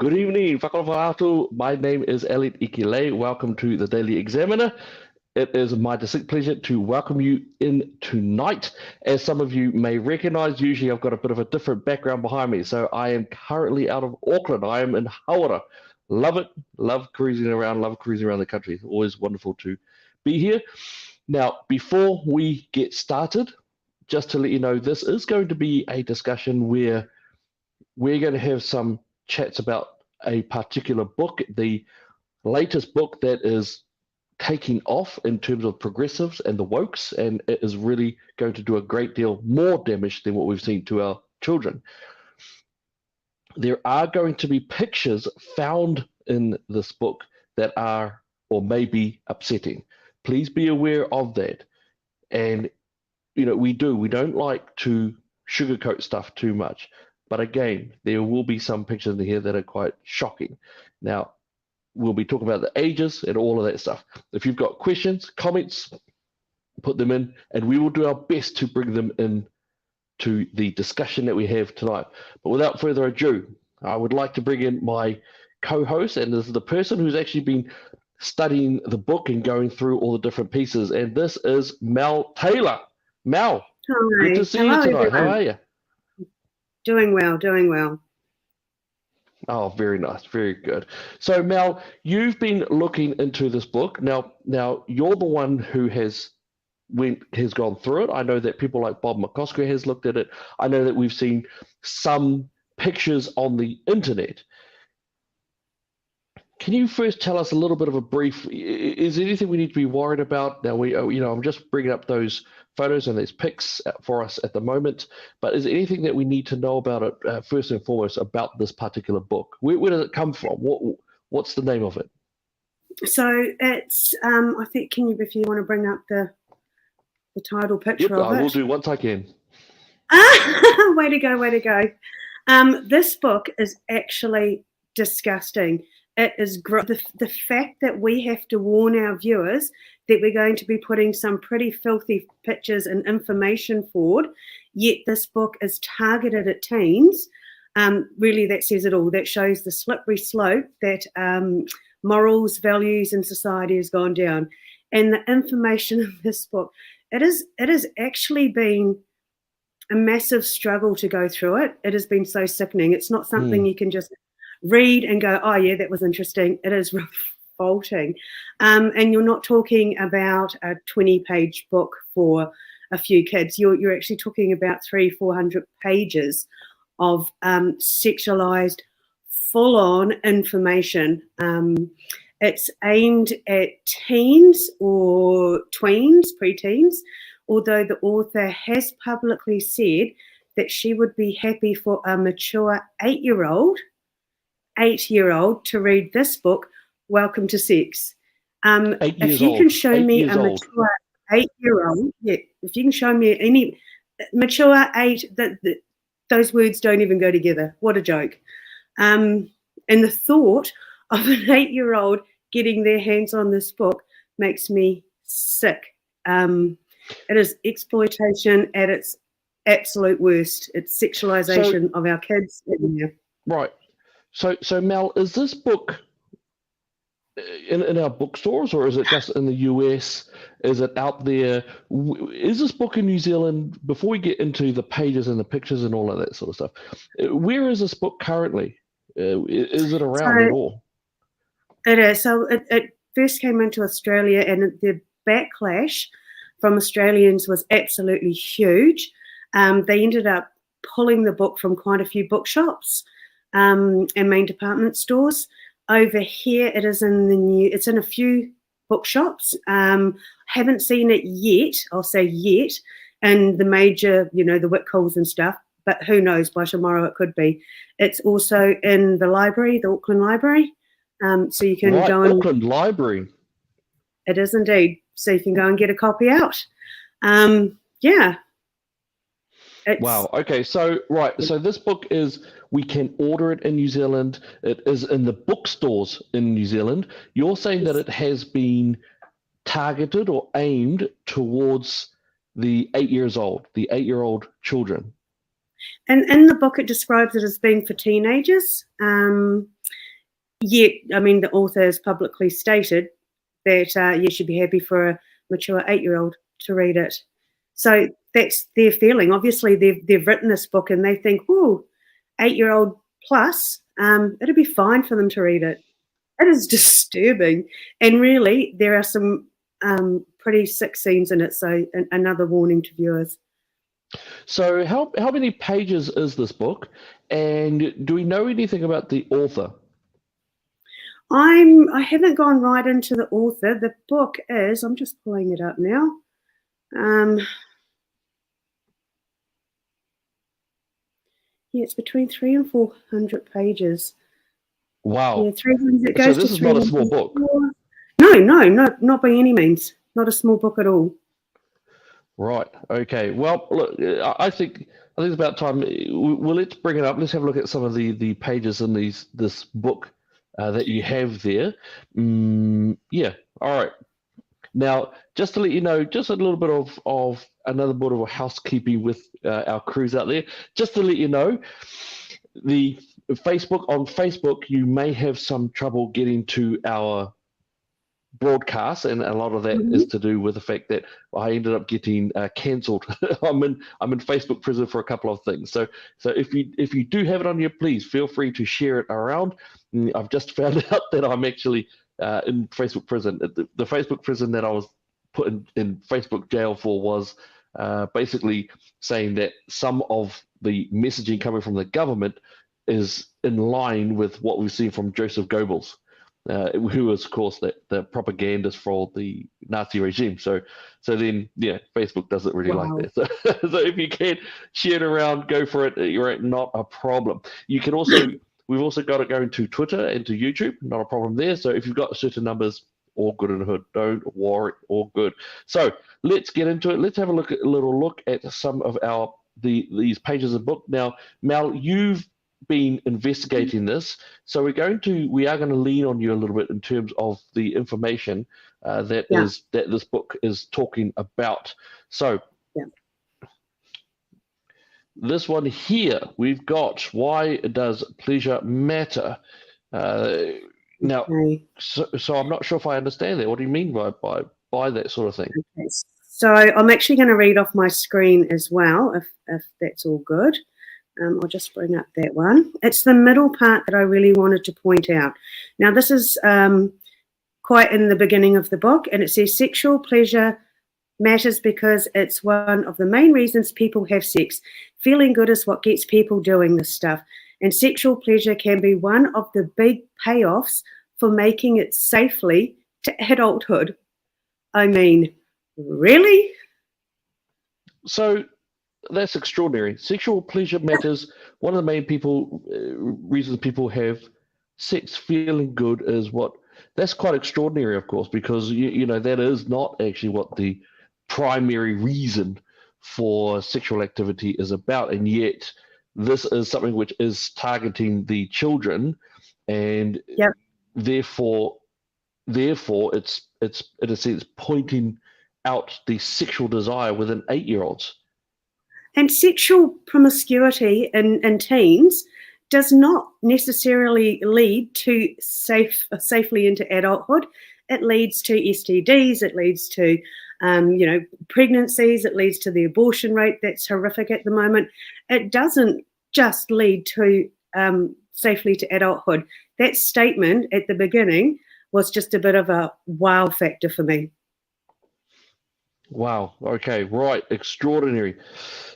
Good evening, whakawhātu. My name is Elliot Ikile. Welcome to the Daily Examiner. It is my distinct pleasure to welcome you in tonight. As some of you may recognize, usually I've got a bit of a different background behind me. So I am currently out of Auckland. I am in Hawara. Love it. Love cruising around the country. Always wonderful to be here. Now, before we get started, just to let you know, this is going to be a discussion where we're going to have some chats about a particular book, the latest book that is taking off in terms of progressives and the wokes, and it is really going to do a great deal more damage than what we've seen to our children. There are going to be pictures found in this book that are or may be upsetting. Please be aware of that. And we don't like to sugarcoat stuff too much. But again, there will be some pictures in here that are quite shocking. Now, we'll be talking about the ages and all of that stuff. If you've got questions, comments, put them in, and we will do our best to bring them in to the discussion that we have tonight. But without further ado, I would like to bring in my co-host, and this is the person who's actually been studying the book and going through all the different pieces, and this is Mel Taylor. Mel, Hi. good to see Hello, you tonight. everyone. How are you? Doing well. Oh, very nice, very good. So, Mel, you've been looking into this book. Now you're the one who has gone through it. I know that people like Bob McCosker has looked at it. I know that we've seen some pictures on the internet. Can you first tell us a little bit of a brief? Is there anything we need to be worried about? Now, I'm just bringing up those photos and these pics for us at the moment. But is there anything that we need to know about it first and foremost about this particular book? Where does it come from? What's the name of it? So it's I think if you want to bring up the title picture of it. I will do once I can. Way to go. This book is actually disgusting. It is the fact that we have to warn our viewers that we're going to be putting some pretty filthy pictures and information forward, yet this book is targeted at teens. Really, that says it all. That shows the slippery slope that morals, values, and society has gone down. And the information in this book, it has actually been a massive struggle to go through it. It has been so sickening. It's not something you can just read and go, oh yeah, that was interesting. It is revolting. And you're not talking about a 20-page book for a few kids. You're actually talking about 300-400 pages of sexualized, full-on information. It's aimed at teens or tweens, preteens, although the author has publicly said that she would be happy for a mature 8-year-old to read this book, Welcome to Sex. If you can show me a mature 8-year-old, if you can show me any mature 8, those words don't even go together. What a joke. And the thought of an 8-year-old getting their hands on this book makes me sick. It is exploitation at its absolute worst. It's sexualization of our kids. Right. So Mel, is this book in our bookstores, or is it just in the US? Is it out there? Is this book in New Zealand? Before we get into the pages and the pictures and all of that sort of stuff, where is this book currently? Is it around at all? It is. So it first came into Australia, and the backlash from Australians was absolutely huge. They ended up pulling the book from quite a few bookshops and main department stores. Over here, it is it's in a few bookshops. Haven't seen it yet. I'll say yet, and the major, the Whitcoulls and stuff. But who knows? By tomorrow, it could be. It's also in the library, the Auckland Library. So you can go and Auckland Library. It is indeed. So you can go and get a copy out. Yeah. Wow. Okay. So So this book we can order it in New Zealand. It is in the bookstores in New Zealand. You're saying that it has been targeted or aimed towards the 8-year-old children. And in the book, it describes it as being for teenagers. yet, I mean, the author has publicly stated that you should be happy for a mature 8-year-old to read it. So that's their feeling. Obviously, they've written this book and they think, "Oh, 8-year-old plus, it'll be fine for them to read it." It is disturbing, and really, there are some pretty sick scenes in it. So another warning to viewers. So how many pages is this book, and do we know anything about the author? I haven't gone right into the author. The book is, I'm just pulling it up now. Yeah, it's between 300 and 400 pages. Wow. Yeah, 300. It So goes this to is not a small book. No, not by any means. Not a small book at all. Right. Okay. Well, look, I think it's about time. Well, let's bring it up. Let's have a look at some of the pages in this book that you have there. Yeah. All right. Now, just to let you know, just a little bit of another bit of housekeeping with our crews out there. Just to let you know, on Facebook, you may have some trouble getting to our broadcast, and a lot of that is to do with the fact that I ended up getting cancelled. I'm in Facebook prison for a couple of things. So if you do have it on you, please feel free to share it around. I've just found out that I'm actually in Facebook prison. The Facebook prison that I was put in Facebook jail for was basically saying that some of the messaging coming from the government is in line with what we've seen from Joseph Goebbels, who was, of course, the propagandist for the Nazi regime. So then, yeah, Facebook doesn't really like that. So if you can share it around, go for it. You're not a problem. You can also, we've also got it going to Twitter and to YouTube. Not a problem there. So if you've got certain numbers, all good in the hood. Don't worry, all good. So let's get into it. Let's have a little look at some of these pages of the book. Now, Mel, you've been investigating this, so we are going to lean on you a little bit in terms of the information that this book is talking about. So this one here, we've got Why Does Pleasure Matter? Now, so I'm not sure if I understand that. What do you mean by that sort of thing? Okay. So I'm actually going to read off my screen as well, if that's all good. I'll just bring up that one. It's the middle part that I really wanted to point out. Now, this is quite in the beginning of the book, and it says sexual pleasure matters because it's one of the main reasons people have sex. Feeling good is what gets people doing this stuff. And sexual pleasure can be one of the big payoffs for making it safely to adulthood. I mean, really? So that's extraordinary. Sexual pleasure matters. One of the main reasons people have sex. Feeling good is that's quite extraordinary, of course, because you know that is not actually what the primary reason for sexual activity is about, and yet this is something which is targeting the children, and therefore it's in a sense pointing out the sexual desire within 8-year-olds. And sexual promiscuity in teens does not necessarily lead to safely into adulthood. It leads to STDs. It leads to, pregnancies. It leads to the abortion rate that's horrific at the moment. It doesn't just lead to safely to adulthood. That statement at the beginning was just a bit of a wow factor for me. Wow. Okay. Right. Extraordinary.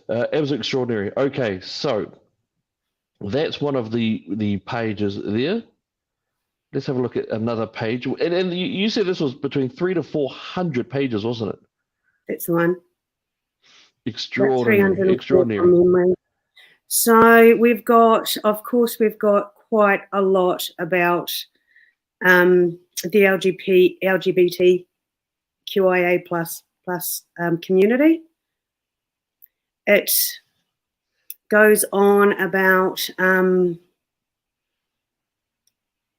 Absolutely extraordinary. Okay. So that's one of the pages there. Let's have a look at another page. And you said this was between 300 to 400 pages, wasn't it? That's the one. Extraordinary. Extraordinary. So we've got quite a lot about the LGBTQIA plus community. It goes on about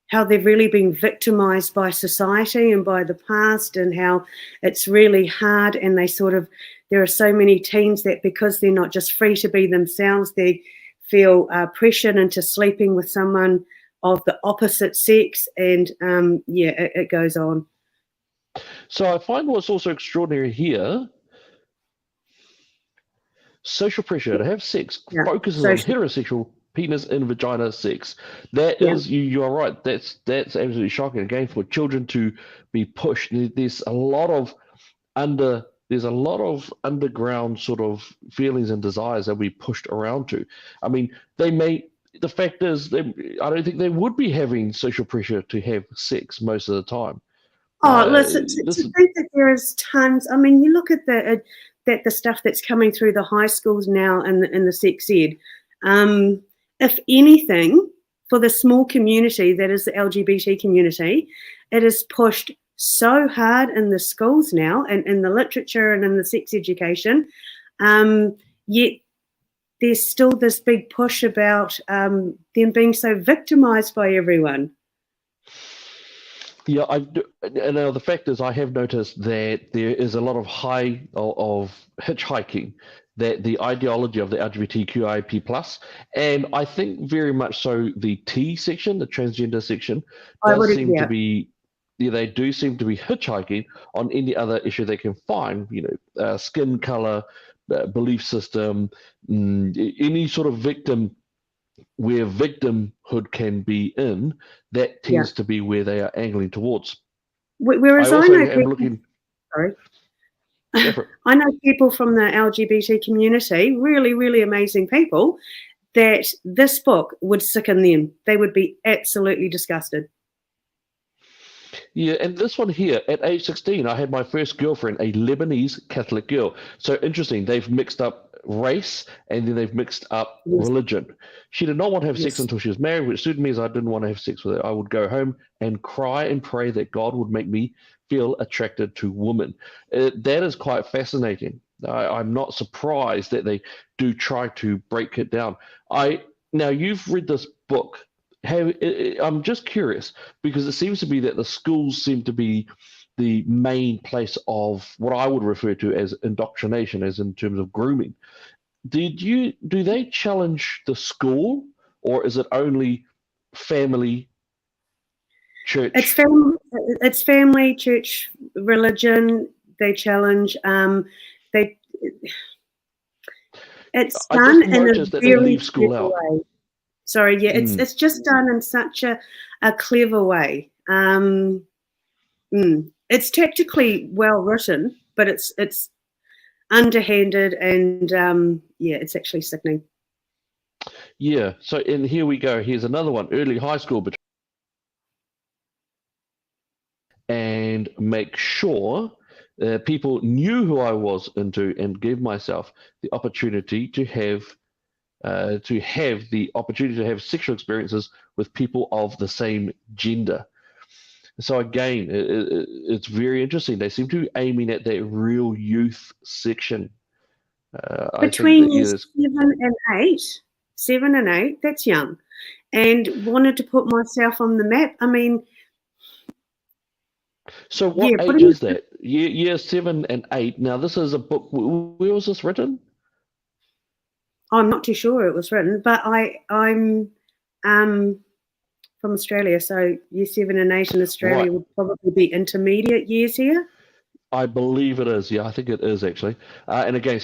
how they've really been victimized by society and by the past, and how it's really hard, and there are so many teens that because they're not just free to be themselves, they feel pressured into sleeping with someone of the opposite sex, and it goes on. So I find what's also extraordinary here, social pressure to have sex focuses on heterosexual penis and vagina sex. That is, you are right. That's absolutely shocking. Again, for children to be pushed, there's a lot of underground sort of feelings and desires that we pushed around to. I mean, the fact is, I don't think they would be having social pressure to have sex most of the time. Listen, to think that there is tons. I mean, you look at the stuff that's coming through the high schools now and the sex ed. If anything, for the small community that is the LGBT community, it is pushed so hard in the schools now, and in the literature and in the sex education. Yet there's still this big push about them being so victimized by everyone. Yeah, now the fact is, I have noticed that there is a lot of hitchhiking, that the ideology of the LGBTQIP+, and I think very much so the T section, the transgender section, does seem to be, they do seem to be hitchhiking on any other issue they can find, skin color, belief system, any sort of victim where victimhood can be in, that tends to be where they are angling towards. Whereas I know people from the LGBT community, really, really amazing people, that this book would sicken them. They would be absolutely disgusted. Yeah, and this one here, at age 16, I had my first girlfriend, a Lebanese Catholic girl. So interesting, they've mixed up race and then they've mixed up religion. She did not want to have sex until she was married, which suited me as I didn't want to have sex with her. I would go home and cry and pray that God would make me feel attracted to women. That is quite fascinating. I'm not surprised that they do try to break it down. Now, you've read this book. I'm just curious, because it seems to be that the schools seem to be the main place of what I would refer to as indoctrination, as in terms of grooming. Do they challenge the school, or is it only family, church? It's family, church, religion. They challenge. It's done in a very clever way. Sorry, it's just done in such a clever way. It's tactically well written, but it's underhanded, and it's actually sickening. Yeah. So, and here we go. Here's another one: early high school, and make sure people knew who I was into, and give myself the opportunity to have sexual experiences with people of the same gender. So again, it's very interesting. They seem to be aiming at that real youth section. Between years 7 and 8, that's young, and wanted to put myself on the map. I mean, so what age is that? Year 7 and 8. Now, this is a book. Where was this written? I'm not too sure it was written, but I'm from Australia, so year 7 and 8 in Australia would probably be intermediate years here. I believe it is. Yeah, I think it is actually. And again,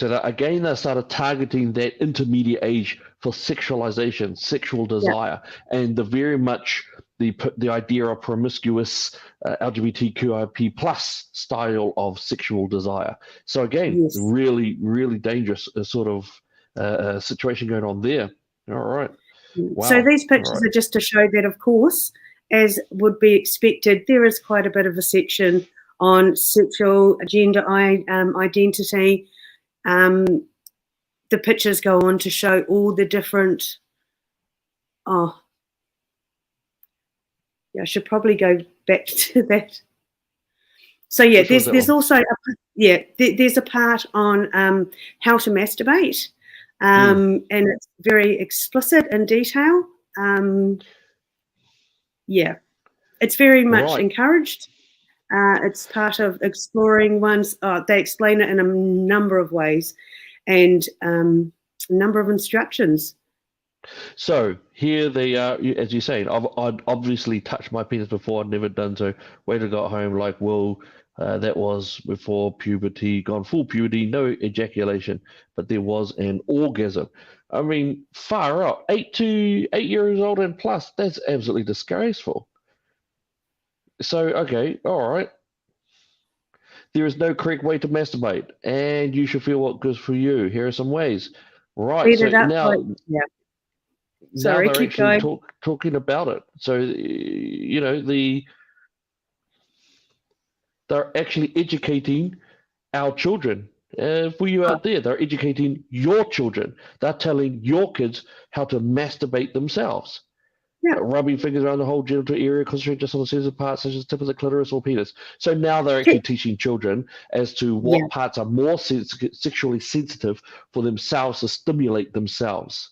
they started targeting that intermediate age for sexualization, sexual desire, and very much the idea of promiscuous LGBTQIP+ style of sexual desire. So again, really, really dangerous sort of situation going on there. All right. Wow. So these pictures are just to show that, of course, as would be expected, there is quite a bit of a section on sexual gender identity. The pictures go on to show all the different. I should probably go back to that. So there's also there's a part on how to masturbate. And it's very explicit in detail. It's very much encouraged. It's part of exploring one's. They explain it in a number of ways, and a number of instructions. So here they are, as you're saying, I'd obviously touched my penis before, I'd never done so. Waited got home like, well, that was before puberty, gone full puberty, no ejaculation, but there was an orgasm. I mean, far out, 8 years old and plus, that's absolutely disgraceful. So, okay, all right. There is no correct way to masturbate, and you should feel what goes for you. Here are some ways. Right, Read so it up. Like, yeah. now Sorry, they're keep actually going. talking about it. So they're actually educating our children. For you Oh, out there, they're educating your children. They're telling your kids how to masturbate themselves. yeah. Rubbing fingers around the whole genital area, concentrating just on the sensitive parts such as the tip of the clitoris or penis. So now they're actually teaching children as to Yeah. what parts are more sexually sensitive for themselves to stimulate themselves.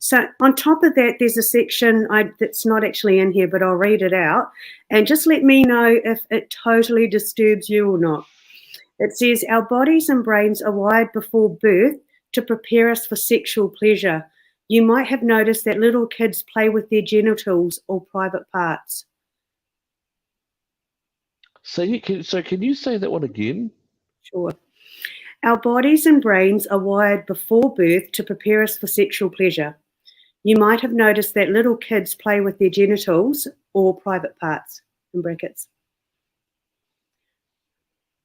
So on top of that, there's a section that's not actually in here, but I'll read it out. And just let me know if it totally disturbs you or not. It says, our bodies and brains are wired before birth to prepare us for sexual pleasure. You might have noticed that little kids play with their genitals or private parts. So can you say that one again? Sure. Our bodies and brains are wired before birth to prepare us for sexual pleasure. You might have noticed that little kids play with their genitals or private parts, in brackets.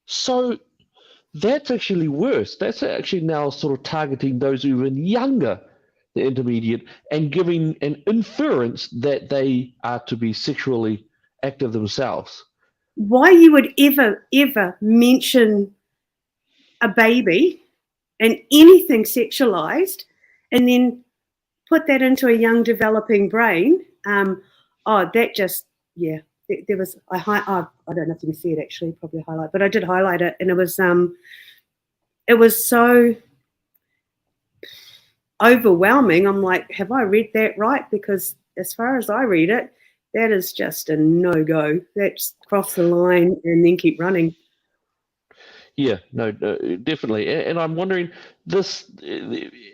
So that's actually worse. That's actually now sort of targeting those who are even younger, the intermediate, and giving an inference that they are to be sexually active themselves. Why you would ever mention a baby and anything sexualized and then put that into a young developing brain, that just, yeah, there was, I don't know if you can see it actually, probably highlight, but I did highlight it, and it was so overwhelming. I'm like, have I read that right? Because as far as I read it, that is just a no-go. That's cross the line and then keep running. Yeah, no, definitely. And I'm wondering this.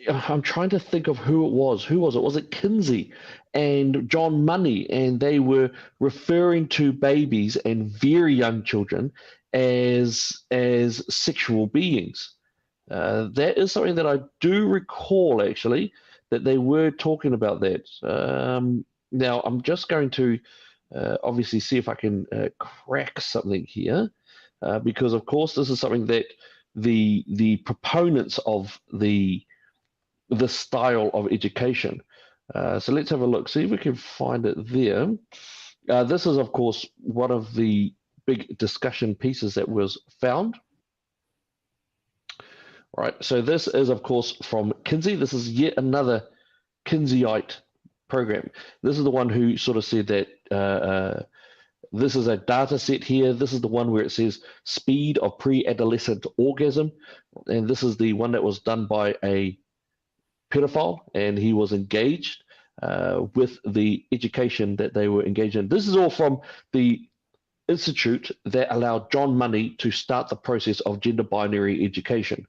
I'm trying to think of who it was. Who was it? Was it Kinsey and John Money? And they were referring to babies and very young children as sexual beings. That is something that I do recall actually that they were talking about that. Now I'm just going to obviously see if I can crack something here because of course this is something that the proponents of the style of education. So let's have a look, see if we can find it there. This is of course one of the big discussion pieces that was found. Right, so this is of course from Kinsey. This is yet another Kinseyite program. This is the one who sort of said that this is a data set here. This is the one where it says speed of pre-adolescent orgasm. And this is the one that was done by a pedophile, and he was engaged with the education that they were engaged in. This is all from the institute that allowed John Money to start the process of gender binary education.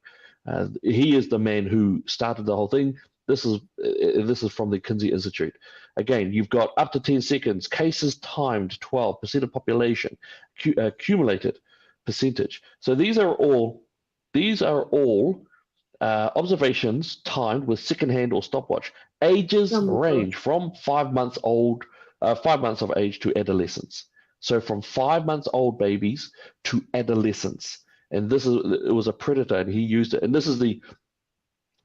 He is the man who started the whole thing. This is from the Kinsey Institute. Again, you've got up to 10 seconds, cases timed 12% of population, accumulated percentage. So these are all observations timed with second hand or stopwatch. Ages Oh my God. range from 5 months old, 5 months of age to adolescence. So from 5 months old babies to adolescence. And it was a predator, and he used it. And this is the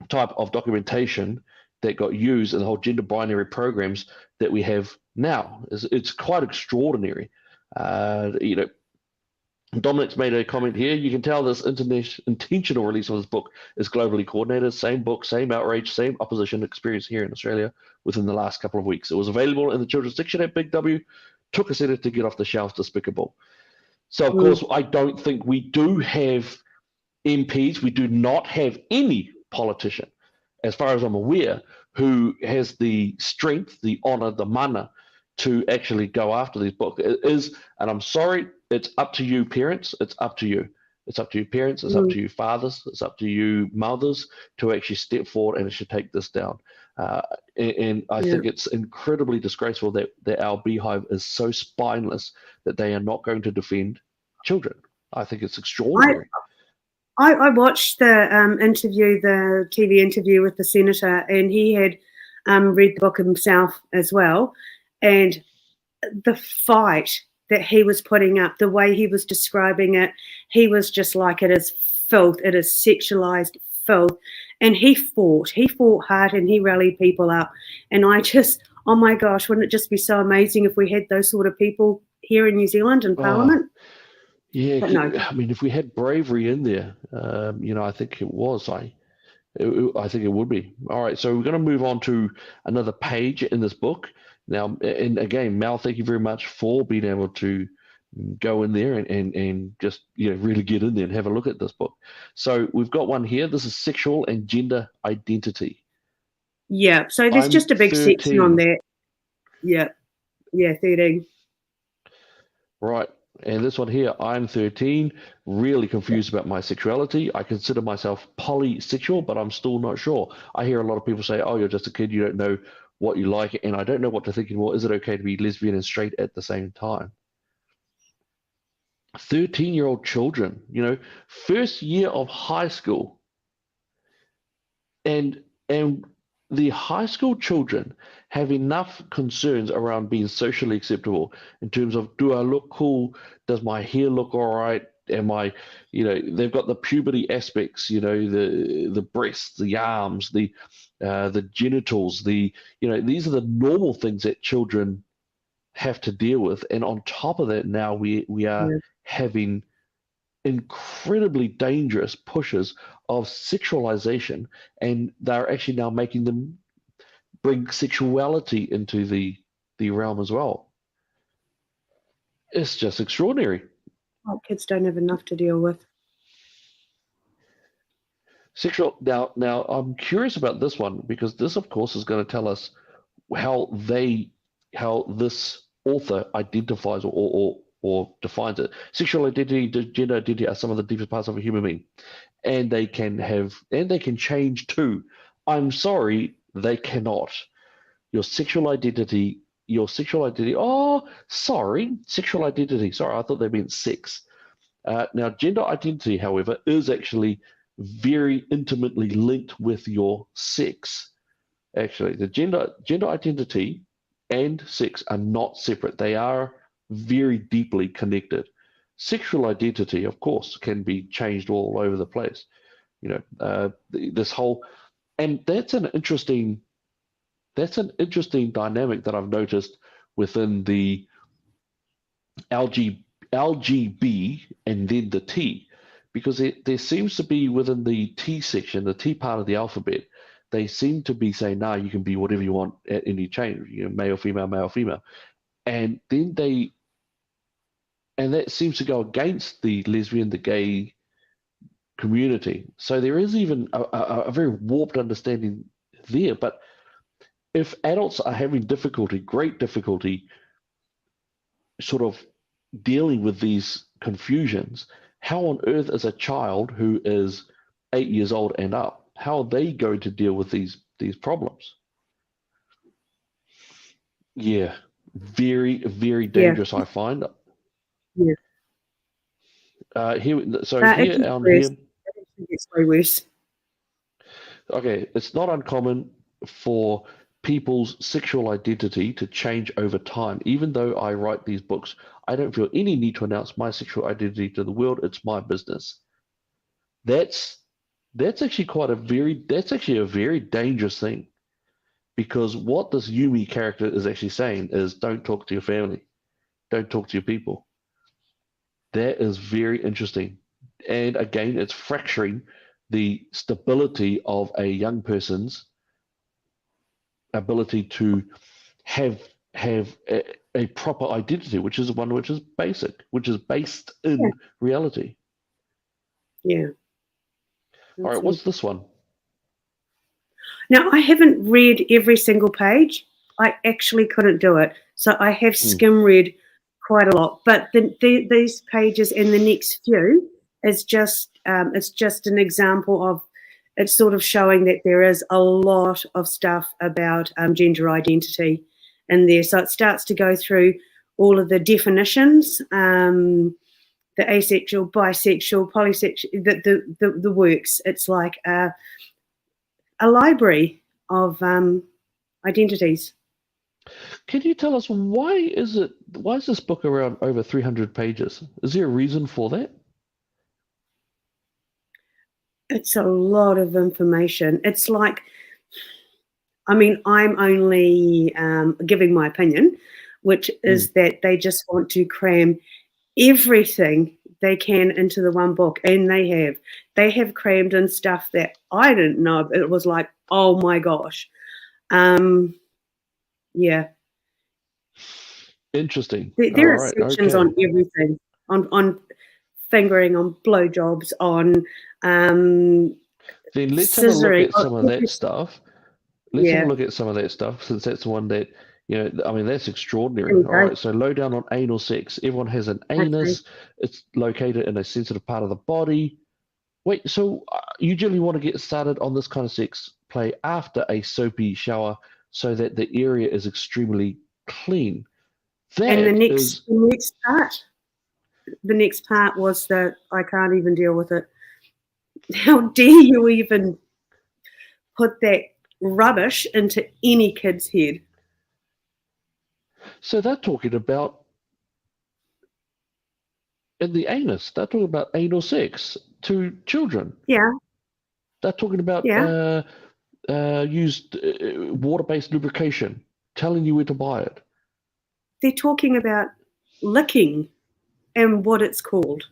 type of documentation that got used in the whole gender binary programs that we have now. It's quite extraordinary. Dominic's made a comment here. You can tell this intentional release of this book is globally coordinated. Same book, same outrage, same opposition experience here in Australia within the last couple of weeks. It was available in the children's section at Big W. Took a second to get off the shelves. Despicable. So, of course, I don't think we do have MPs. We do not have any politician, as far as I'm aware, who has the strength, the honor, the mana to actually go after these books. It is, and I'm sorry, it's up to you, parents. It's up to you. It's up to you, parents. It's up to you, fathers. It's up to you, mothers, to actually step forward and actually take this down. And I think it's incredibly disgraceful that our beehive is so spineless that they are not going to defend children. I think it's extraordinary. I watched the interview, the TV interview with the senator, and he had read the book himself as well. And the fight that he was putting up, the way he was describing it, he was just like, it is filth, it is sexualized filth. And he fought hard, and he rallied people up. And I just, oh my gosh, wouldn't it just be so amazing if we had those sort of people here in New Zealand in Parliament? Yeah, But no. I mean, if we had bravery in there, I think it was. I think it would be. All right, so we're going to move on to another page in this book. Now, and again, Mel, thank you very much for being able to go in there and just really get in there and have a look at this book. So we've got one here. This is sexual and gender identity. Yeah, so there's just a big 13. section on that. Yeah, 13. Right. And this one here, I'm 13, really confused about my sexuality. I consider myself polysexual, but I'm still not sure. I hear a lot of people say, oh, you're just a kid, you don't know what you like, and I don't know what to think anymore. Is it okay to be lesbian and straight at the same time? 13-year-old children, first year of high school. And the high school children have enough concerns around being socially acceptable in terms of, do I look cool? Does my hair look all right? Am I, they've got the puberty aspects, the breasts, the arms, the genitals, these are the normal things that children have to deal with. And on top of that, now we are having incredibly dangerous pushes of sexualization, and they're actually now making them bring sexuality into the realm as well. It's just extraordinary. Well, kids don't have enough to deal with. Now I'm curious about this one, because this, of course, is going to tell us how this author identifies or defines it. Sexual identity, gender identity are some of the deepest parts of a human being, and they can change too. I'm sorry, they cannot. Your sexual identity. Oh, sorry, sexual identity. Sorry, I thought they meant sex. Now, gender identity, however, is actually very intimately linked with your sex. Actually, the gender identity and sex are not separate. They are very deeply connected. Sexual identity, of course, can be changed all over the place. This whole, and that's an interesting dynamic that I've noticed within the LGB and then the T, because there seems to be within the T section, the T part of the alphabet, they seem to be saying, no, you can be whatever you want at any change, male, female, and then that seems to go against the lesbian, the gay community. So there is even a very warped understanding there. But if adults are having great difficulty, sort of dealing with these confusions, how on earth is a child who is 8 years old and up, how are they going to deal with these problems? Yeah, very, very dangerous, I find. Yeah. Here. It's way worse. Okay, it's not uncommon for people's sexual identity to change over time. Even though I write these books, I don't feel any need to announce my sexual identity to the world. It's my business. That's actually a very dangerous thing, because what this Yumi character is actually saying is, don't talk to your family, don't talk to your people. That is very interesting. And again, it's fracturing the stability of a young person's ability to have a proper identity, which is one which is basic, which is based in reality. Yeah. All right, what's this one? Now, I haven't read every single page. I actually couldn't do it. So I have skim read quite a lot. But these pages and the next few is just it's just an example of it's sort of showing that there is a lot of stuff about gender identity in there. So it starts to go through all of the definitions, the asexual, bisexual, polysexual, the works. It's like a library of identities. Can you tell us why is this book around over 300 pages? Is there a reason for that? It's a lot of information. It's like, I mean, I'm only giving my opinion, which is that they just want to cram everything they can into the one book, and they have crammed in stuff that I didn't know. It was like, oh my gosh. Yeah. Interesting. There are sections on everything, on fingering, on blowjobs, on then let's have a look at some of that stuff. Let's have a look at some of that stuff, since that's the one that, I mean, that's extraordinary. All right, so low down on anal sex. Everyone has an anus. It's located in a sensitive part of the body. Wait, so you generally want to get started on this kind of sex play after a soapy shower so that the area is extremely clean. And the next part was that I can't even deal with it. How dare you even put that rubbish into any kid's head? So they're talking about in the anus. They're talking about anal sex to children. Yeah. They're talking about used water-based lubrication, telling you where to buy it. They're talking about licking and what it's called.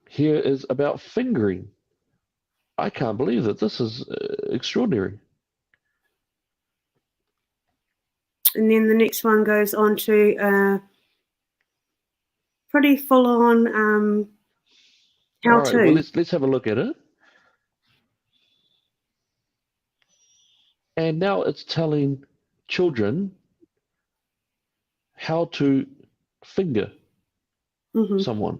Here is about fingering. I can't believe that. This is extraordinary. And then the next one goes on to pretty full-on how-to. All right, well, let's have a look at it. And now it's telling children how to finger someone.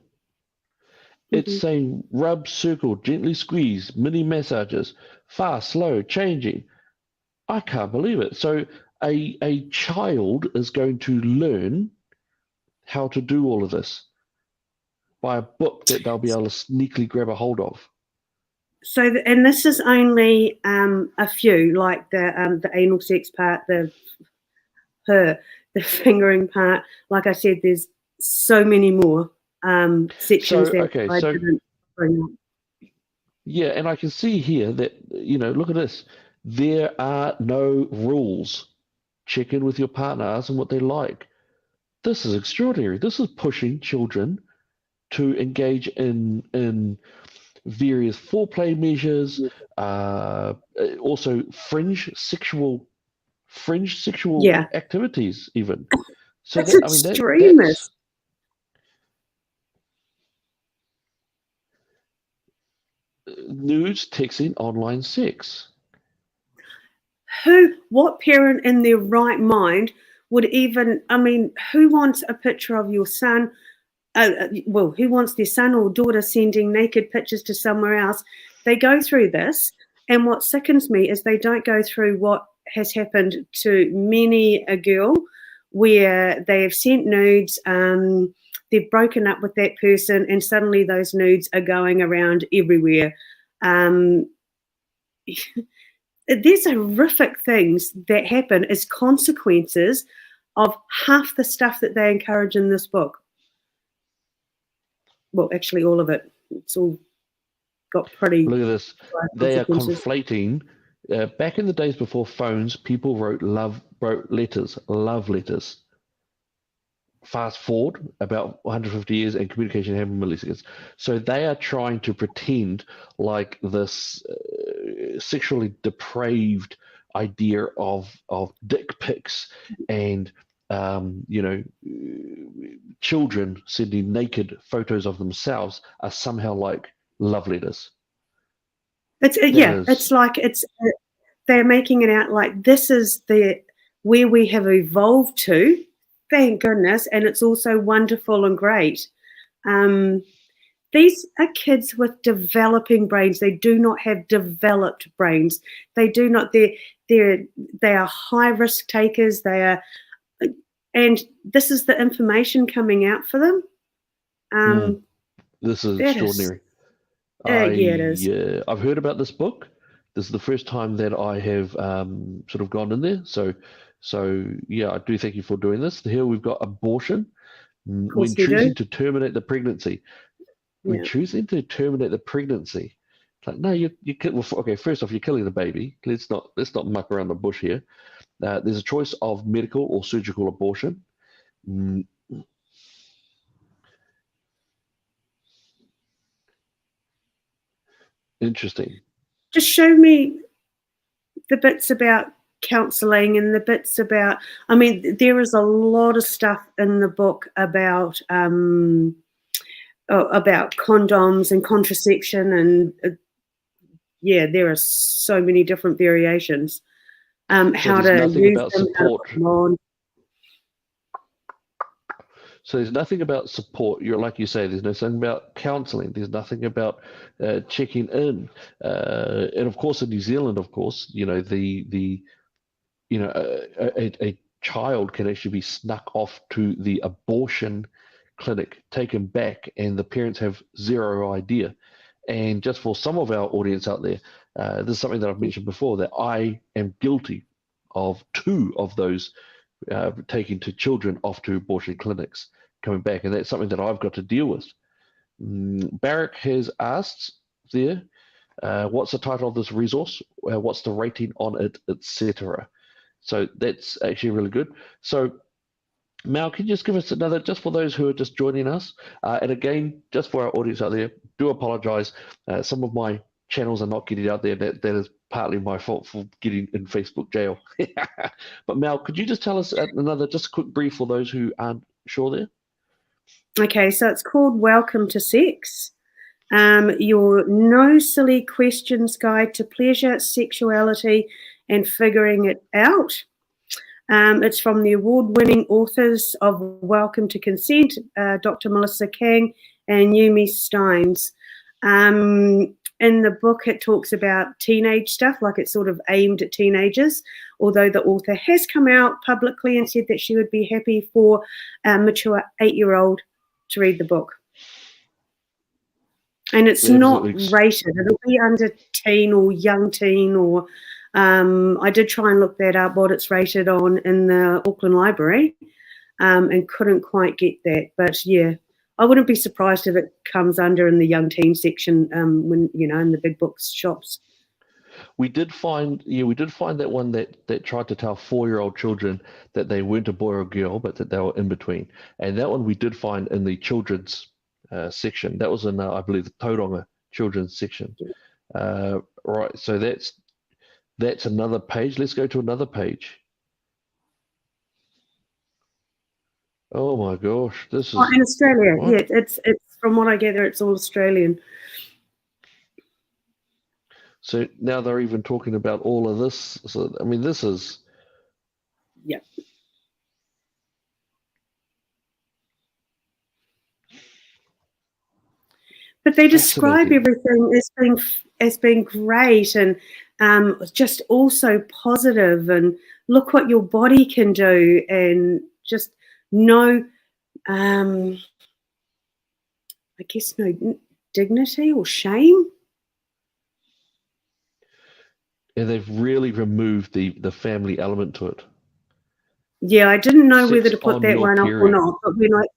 It's saying rub, circle, gently squeeze, mini massages, fast, slow, changing. I can't believe it. So a child is going to learn how to do all of this by a book that they'll be able to sneakily grab a hold of. So, and this is only a few, like the anal sex part, the fingering part. Like I said, there's so many more sections that I didn't bring up. Yeah, and I can see here that, look at this. There are no rules. Check in with your partner, ask them what they like. This is extraordinary. This is pushing children to engage in various foreplay measures, also fringe sexual activities, even. So that's extremist. Nudes, texting, online sex. What parent in their right mind would even, I mean, who wants a picture of your son? Who wants their son or daughter sending naked pictures to somewhere else? They go through this, and what sickens me is they don't go through what has happened to many a girl where they have sent nudes, they've broken up with that person, and suddenly those nudes are going around everywhere. There's horrific things that happen as consequences of half the stuff that they encourage in this book. Well, actually, all of it. It's all got pretty. Look at this. They are conflating. Back in the days before phones, people wrote love letters. Fast forward about 150 years, and communication happened in milliseconds. So they are trying to pretend like this sexually depraved idea of dick pics and children sending naked photos of themselves are somehow like love letters. It's like they're making it out like this is where we have evolved to. Thank goodness, and it's also wonderful and great. These are kids with developing brains. They do not have developed brains. They do not. They are high risk takers. They are, and this is the information coming out for them. This is That is, extraordinary. yeah, it is. I've heard about this book. This is the first time that I have sort of gone in there. So yeah, I do thank you for doing this. Here we've got abortion. Of course When we choosing do. to terminate the pregnancy. When Yeah. choosing to terminate the pregnancy. Like, no, you well, okay, first off, you're killing the baby. Let's not muck around the bush here. There's a choice of medical or surgical abortion. Mm, Interesting. Just show me the bits about counselling and the bits about. I mean, there is a lot of stuff in the book about condoms and contraception, and yeah, there are so many different variations. So how there's to nothing use about them, how to support. put them on. So there's nothing about support. You're like you say. There's nothing about counselling. There's nothing about checking in. And of course, in New Zealand, of course, you know a child can actually be snuck off to the abortion clinic, taken back, and the parents have zero idea. And just for some of our audience out there, this is something that I've mentioned before, that I am guilty of two of those taking to children off to abortion clinics, coming back, and that's something that I've got to deal with. Barrick has asked there, what's the title of this resource? What's the rating on it, etc. So that's actually really good. So Mal, can you just give us another, just for those who are just joining us, and again, just for our audience out there, do apologize. Some of my channels are not getting out there. That is partly my fault for getting in Facebook jail. But Mal, could you just tell us another, just a quick brief for those who aren't sure there? Okay, so it's called Welcome to Sex. Your No Silly Questions Guide to Pleasure, Sexuality, and Figuring It Out. It's from the award-winning authors of Welcome to Consent, Dr. Melissa Kang and Yumi Steins. In the book, it talks about teenage stuff, like it's sort of aimed at teenagers, although the author has come out publicly and said that she would be happy for a mature 8-year-old to read the book. And it's not rated. It'll be under teen or young teen, or I did try and look that up, what it's rated on in the Auckland Library, and couldn't quite get that. But yeah, I wouldn't be surprised if it comes under in the young teen section when, you know, in the big books shops. We did find that one that tried to tell 4-year-old children that they weren't a boy or a girl, but that they were in between. And that one we did find in the children's section. That was in, I believe, the Tauranga children's section. Right, so that's another page. Let's go to another page. Oh my gosh, this is in Australia. what? Yeah, it's from what I gather, it's all Australian. So now they're even talking about all of this. So I mean, this is yeah. But they describe everything as being great and just also positive, and look what your body can do, and just no, I guess no dignity or shame. And they've really removed the family element to it. Yeah, I didn't know whether to put that one up or not, but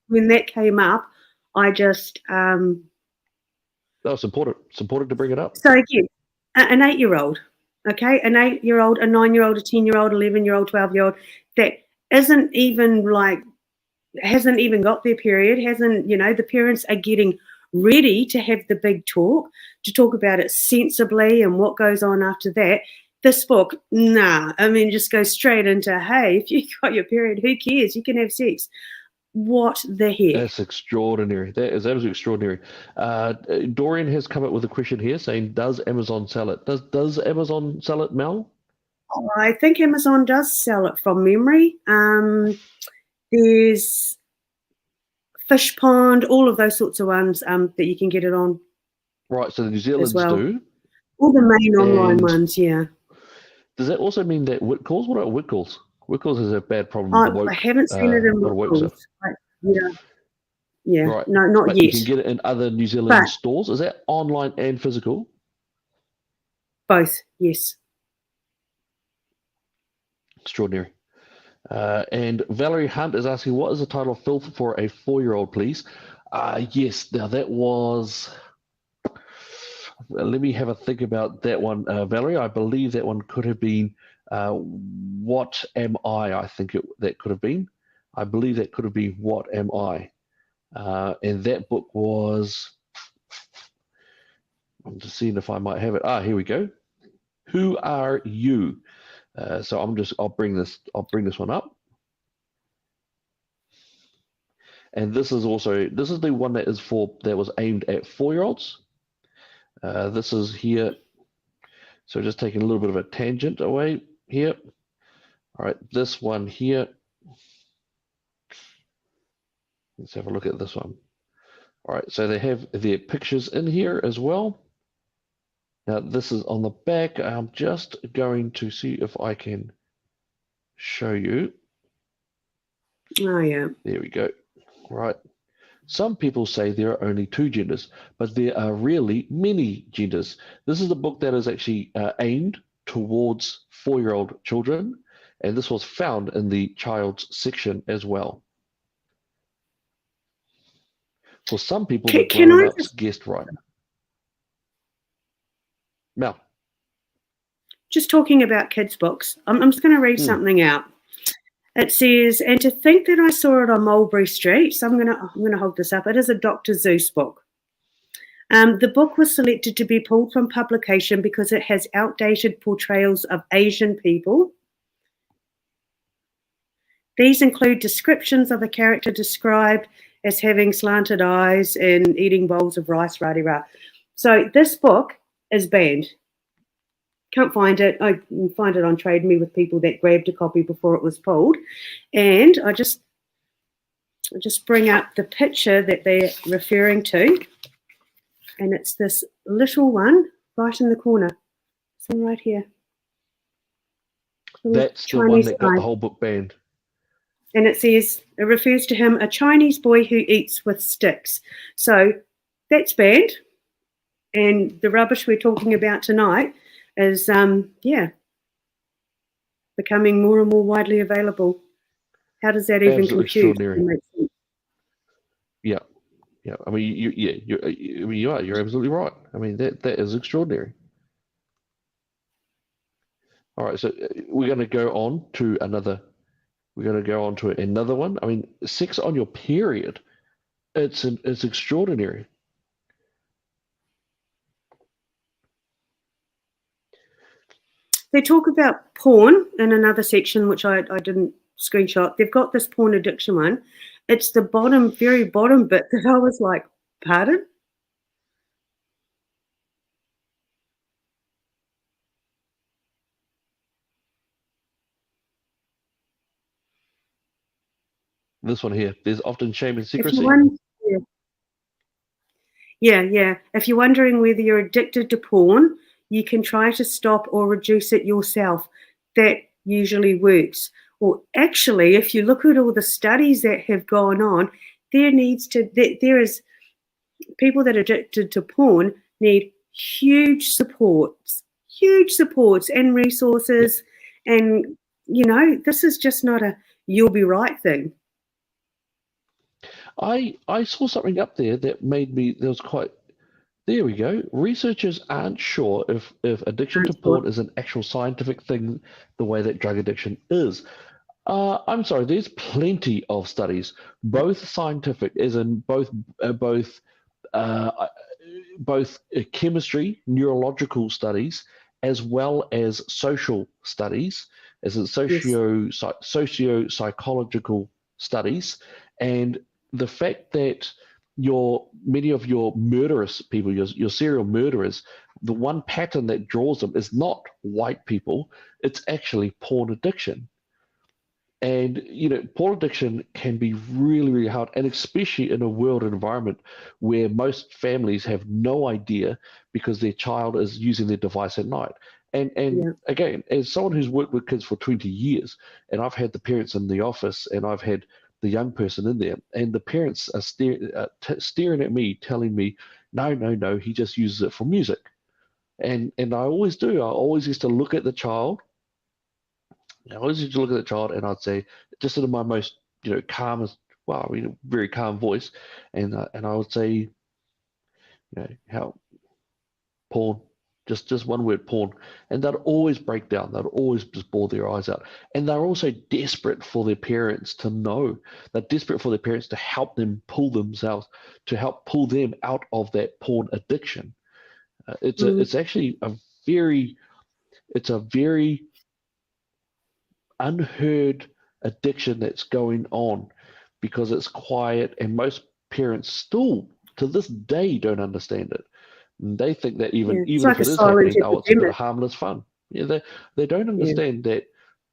when that came up, I just that was important to bring it up. So again, an 8-year-old, okay, an 8-year-old, a 9-year-old, a 10-year-old, 11-year-old, 12-year-old that isn't even hasn't even got their period, hasn't, you know, the parents are getting ready to have the big talk, to talk about it sensibly and what goes on after that. This book, nah, I mean, just go straight into, hey, if you got your period, who cares? You can have sex. What the heck? That's extraordinary. That is absolutely extraordinary. Dorian has come up with a question here saying, does Amazon sell it? Does Amazon sell it, Mel? Oh, I think Amazon does sell it from memory. There's Fish Pond, all of those sorts of ones that you can get it on. Right, so the New As Zealand's well. do. All the main online And ones, yeah. does that also mean that Whitcoulls? What about Whitcoulls? Whitcoulls has a bad problem with I woke, haven't seen it in lot of woke Whitcoulls. stuff. Yeah, Right, no, not but you yet. can get it in other New But Zealand stores. Is that online and physical? both, yes. Extraordinary. And Valerie Hunt is asking, what is the title of Filth for a 4-year-old, please? Yes, now that was. Let me have a think about that one, Valerie. I believe that one could have been What Am I think that could have been. I believe that could have been What Am I? And that book was. I'm just seeing if I might have it. Here we go. Who Are You? So I'll bring this one up. And this is the one that was aimed at 4-year-olds. This is here. So just taking a little bit of a tangent away here. All right, this one here. Let's have a look at this one. All right, so they have their pictures in here as well. Now this is on the back. I'm just going to see if I can show you. Oh, yeah. There we go. Right. Some people say there are only 2 genders, but there are really many genders. This is a book that is actually aimed towards 4-year-old children, and this was found in the child's section as well. For some people, the grown-ups guessed right. Mel. Just talking about kids' books, I'm just going to read something out. It says, and to think that I saw it on Mulberry Street, so I'm going to hold this up. It is a Dr. Seuss book. The book was selected to be pulled from publication because it has outdated portrayals of Asian people. These include descriptions of a character described as having slanted eyes and eating bowls of rice, rah-de-rah. So this book is banned. Can't find it. I can find it on Trade Me with people that grabbed a copy before it was pulled. And I just bring up the picture that they're referring to. And it's this little one right in the corner. This one right here. That's the one that got the whole book banned. And it refers to him, a Chinese boy who eats with sticks. So that's banned. And the rubbish we're talking about tonight is, becoming more and more widely available. How does that even compute? Extraordinary. Yeah. I mean, you're absolutely right. I mean, that is extraordinary. All right, so we're going to go on to another. We're going to go on to another one. I mean, sex on your period. It's extraordinary. They talk about porn in another section, which I didn't screenshot. They've got this porn addiction one. It's the very bottom bit that I was like, pardon? This one here. There's often shame and secrecy. Yeah. If you're wondering whether you're addicted to porn, you can try to stop or reduce it yourself. That usually works. Or actually, if you look at all the studies that have gone on, there is people that are addicted to porn need huge supports and resources. And, this is just not a you'll be right thing. I saw something up there that made me, there we go. Researchers aren't sure if addiction to porn is an actual scientific thing the way that drug addiction is. I'm sorry, there's plenty of studies, both scientific, as in both chemistry, neurological studies, as well as social studies, as in socio-psychological studies, and the fact that many of your murderous people, your serial murderers, the one pattern that draws them is not white people, it's actually porn addiction. And, porn addiction can be really, really hard, and especially in a world environment where most families have no idea because their child is using their device at night. And Yeah. again, as someone who's worked with kids for 20 years, and I've had the parents in the office and I've had the young person in there, and the parents are staring at me, telling me, no, no, no, he just uses it for music. And I always do. I always used to look at the child. I always used to look at the child, and I'd say, just in my most, calmest, well, very calm voice, and I would say, how porn, just one word, porn, and they'd always break down. They'd always just bawl their eyes out, and they're also desperate for their parents to know. They're desperate for their parents to help them to help pull them out of that porn addiction. Mm. It's actually a very unheard addiction that's going on because it's quiet, and most parents still to this day don't understand it. And they think that even Yeah. It's even if like a it is silent happening, oh, it's a bit of epidemic. harmless fun. Yeah, they don't Yeah. understand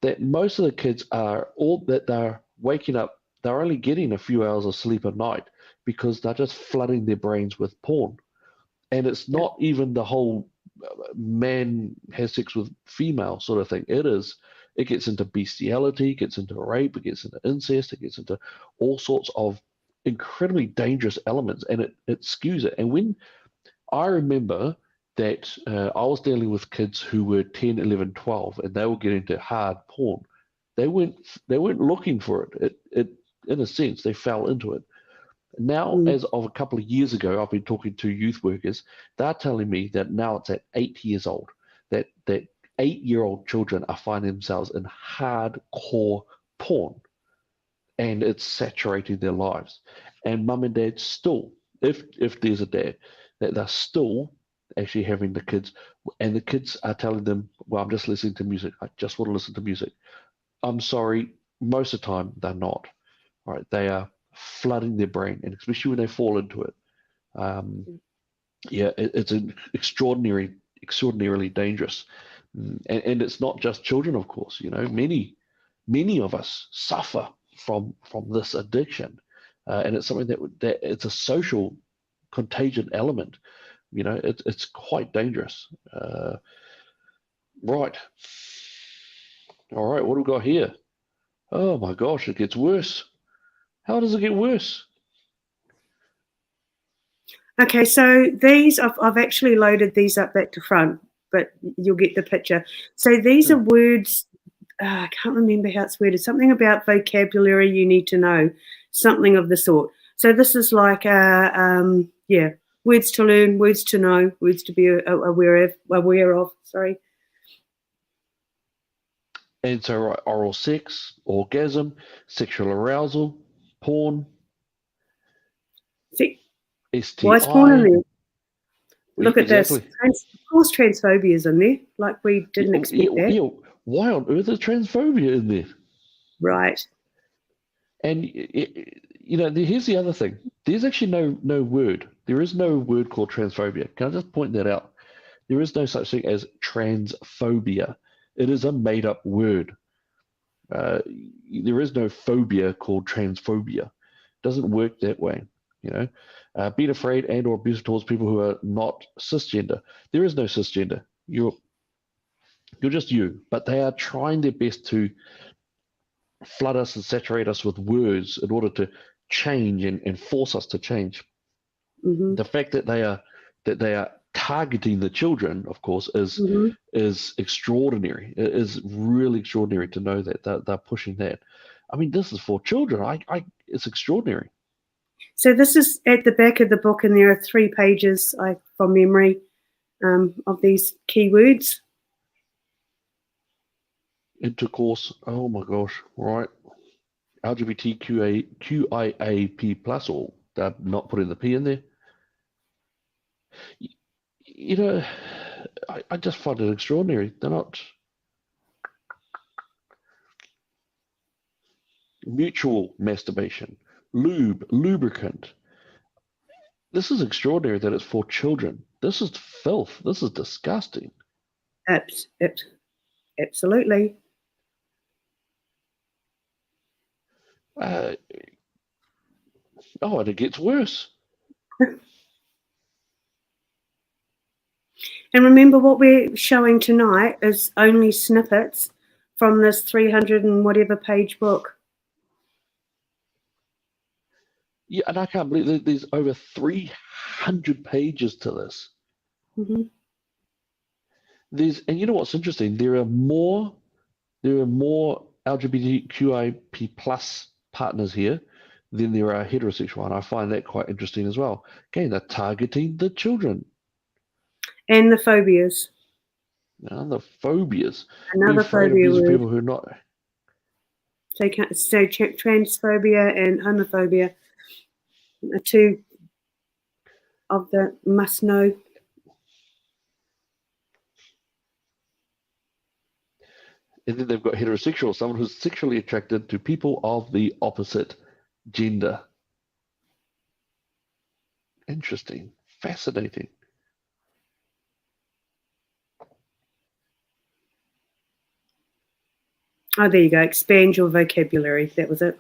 that most of the kids are all that they're waking up, they're only getting a few hours of sleep a night because they're just flooding their brains with porn. And it's Yeah. not even the whole man has sex with female sort of thing. It gets into bestiality, it gets into rape, it gets into incest, it gets into all sorts of incredibly dangerous elements, and it skews it. And when I remember that I was dealing with kids who were 10, 11, 12, and they were getting into hard porn. They weren't looking for it. It in a sense they fell into it. Now, Mm. as of a couple of years ago, I've been talking to youth workers. They're telling me that now it's at 8 years old, that 8-year-old children are finding themselves in hardcore porn, and it's saturating their lives. And mum and dad still, if there's a dad, that they're still actually having the kids, and the kids are telling them, "Well, I'm just listening to music. I just want to listen to music." I'm sorry, most of the time they're not. Right? They are flooding their brain, and especially when they fall into it. Um, yeah, it's an extraordinarily dangerous, and it's not just children, of course. Many of us suffer from this addiction, and it's something that it's a social contagion element. It's quite dangerous. Right, all right, what do we got here? Oh my gosh, it gets worse. How does it get worse? Okay, so these I've actually loaded these up back to front, but you'll get the picture. So these are Hmm. words. I can't remember how it's worded. Something about vocabulary you need to know, something of the sort. So this is like yeah, words to learn, words to know, words to be aware of. Aware of. Sorry. And so, right, oral sex, orgasm, sexual arousal, porn, See, why is porn in STI. there? Look at this. Exactly. Of course, transphobia is in there. Like we Yeah, didn't yeah, expect that, yeah. Why on earth is transphobia in there? right? And here's the other thing. There's actually no word. There is no word called transphobia. Can I just point that out? There is no such thing as transphobia. It is a made-up word. Uh, there is no phobia called transphobia. It doesn't work that way. You know, being afraid and or abusive towards people who are not cisgender. There is no cisgender. You're just you. But they are trying their best to flood us and saturate us with words in order to change and force us to change. Hmm. The fact that they are targeting the children, of course, is Hmm. is extraordinary. It is really extraordinary to know that they're pushing that. I mean, this is for children. It's extraordinary. So this is at the back of the book, and there are 3 pages, from memory, of these keywords. Intercourse. Oh my gosh! Right. LGBTQIA+ plus, or they're not putting the P in there. You know, I just find it extraordinary. They're not mutual masturbation, lubricant. This is extraordinary that it's for children. This is filth. This is disgusting. Absolutely. Uh, and it gets worse. And remember, what we're showing tonight is only snippets from this 300 and whatever page book. Yeah, and I can't believe that there's over 300 pages to this. Mm-hmm. And you know what's interesting? There are more LGBTQIP plus partners here than there are heterosexual, and I find that quite interesting as well. Again, they're targeting the children. And the phobias. The phobias. Another Be afraid of phobia these word. people who are not. So transphobia and homophobia are two of the must know. And then they've got heterosexual, someone who's sexually attracted to people of the opposite gender. Interesting. Fascinating. Oh, there you go. Expand your vocabulary. That was it.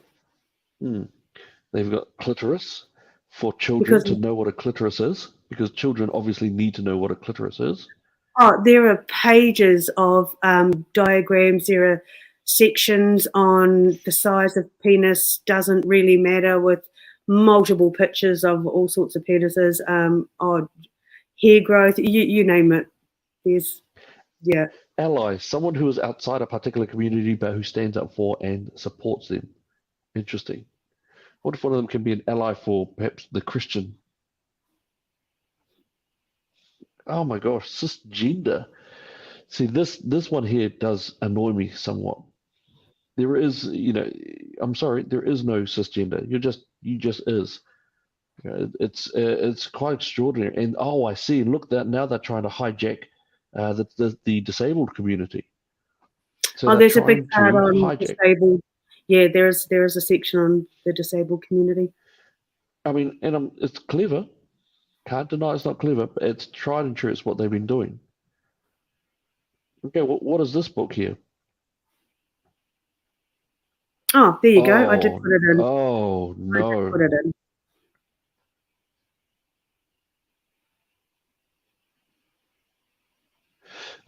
They've got clitoris for children to know what a clitoris is, because children obviously need to know what a clitoris is. Oh, there are pages of diagrams. There are sections on the size of penis doesn't really matter, with multiple pictures of all sorts of penises, hair growth, you name it. There's, yeah. Ally, someone who is outside a particular community but who stands up for and supports them. Interesting. What if one of them can be an ally for perhaps the Christian? Oh my gosh, cisgender. See, this one here does annoy me somewhat. There is, I'm sorry, there is no cisgender. You just is. It's quite extraordinary. And I see. Look, that now they're trying to hijack the disabled community. So There's a big part on hijack. disabled. Yeah, there is a section on the disabled community. I mean, and it's clever. Can't deny it's not clever, but it's tried and true. It's what they've been doing. Okay, what is this book here? Oh, there you go. I did put it in. Oh no! I did put it in.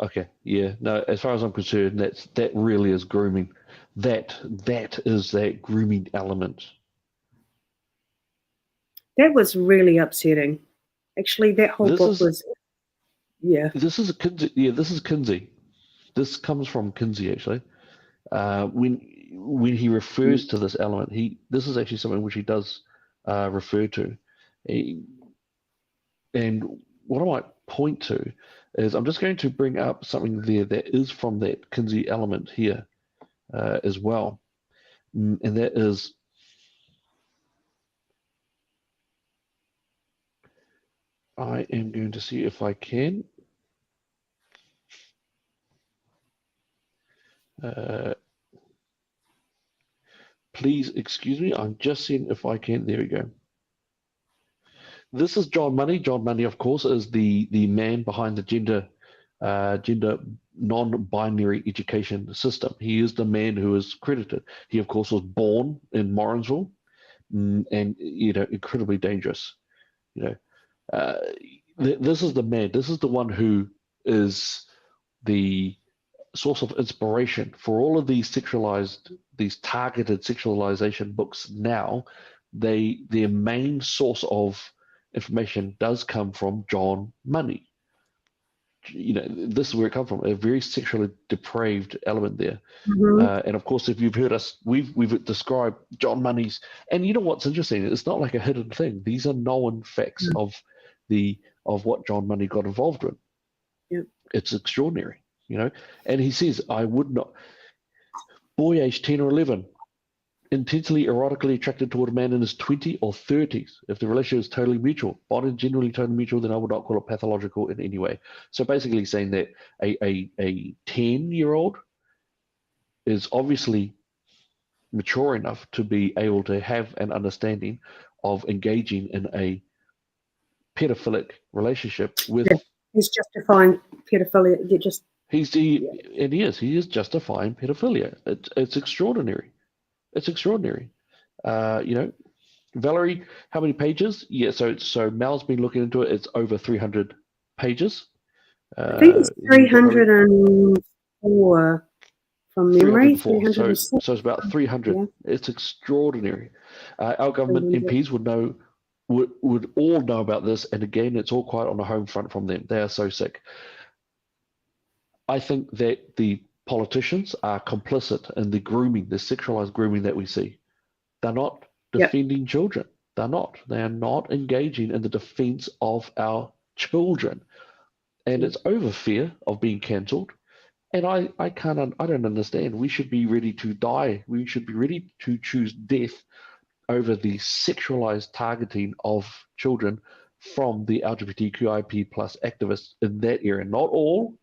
Okay, yeah. No, as far as I'm concerned, that really is grooming. That is that grooming element. That was really upsetting. Actually, that whole book was. Yeah. This is a Kinsey. Yeah, this is Kinsey. This comes from Kinsey actually. When he refers to this element, this is actually something which he does refer to. And what I might point to is I'm just going to bring up something there that is from that Kinsey element here as well. And that is I am going to see if I can. Please excuse me. I'm just seeing if I can. There we go. This is John Money. John Money, of course, is the man behind the gender non-binary education system. He is the man who is credited. He, of course, was born in Morrinsville, and incredibly dangerous. This is the man. This is the one who is the source of inspiration for all of these targeted sexualization books. Now, their main source of information does come from John Money. This is where it comes from, a very sexually depraved element there. And of course, if you've heard us, we've described John Money's, and you know what's interesting, it's not like a hidden thing. These are known facts of what John Money got involved with. Yep. It's extraordinary, and he says, I would not, boy aged 10 or 11, intensely erotically attracted toward a man in his 20s or 30s. If the relationship is totally mutual, bonded generally totally mutual, then I would not call it pathological in any way. So basically saying that a 10-year-old is obviously mature enough to be able to have an understanding of engaging in a pedophilic relationship with. Yeah, he's justifying pedophilia. He is justifying pedophilia. It's extraordinary. It's extraordinary. Valerie, how many pages? Yeah, so Mel's been looking into it. It's over 300 pages. I think it's Who we got, Valerie? 304 from memory, 304. So 306. it's about 300. Yeah, It's extraordinary. Our government 300. MPs would all know about this, and again, it's all quite on the home front from them. They are so sick. I think that the politicians are complicit in the grooming, the sexualized grooming that we see. They're not Yep. defending children. They're not. They are not engaging in the defense of our children. And Yep. it's over fear of being cancelled. And I don't understand. We should be ready to die. We should be ready to choose death over the sexualized targeting of children from the LGBTQIP plus activists in that area. Not all,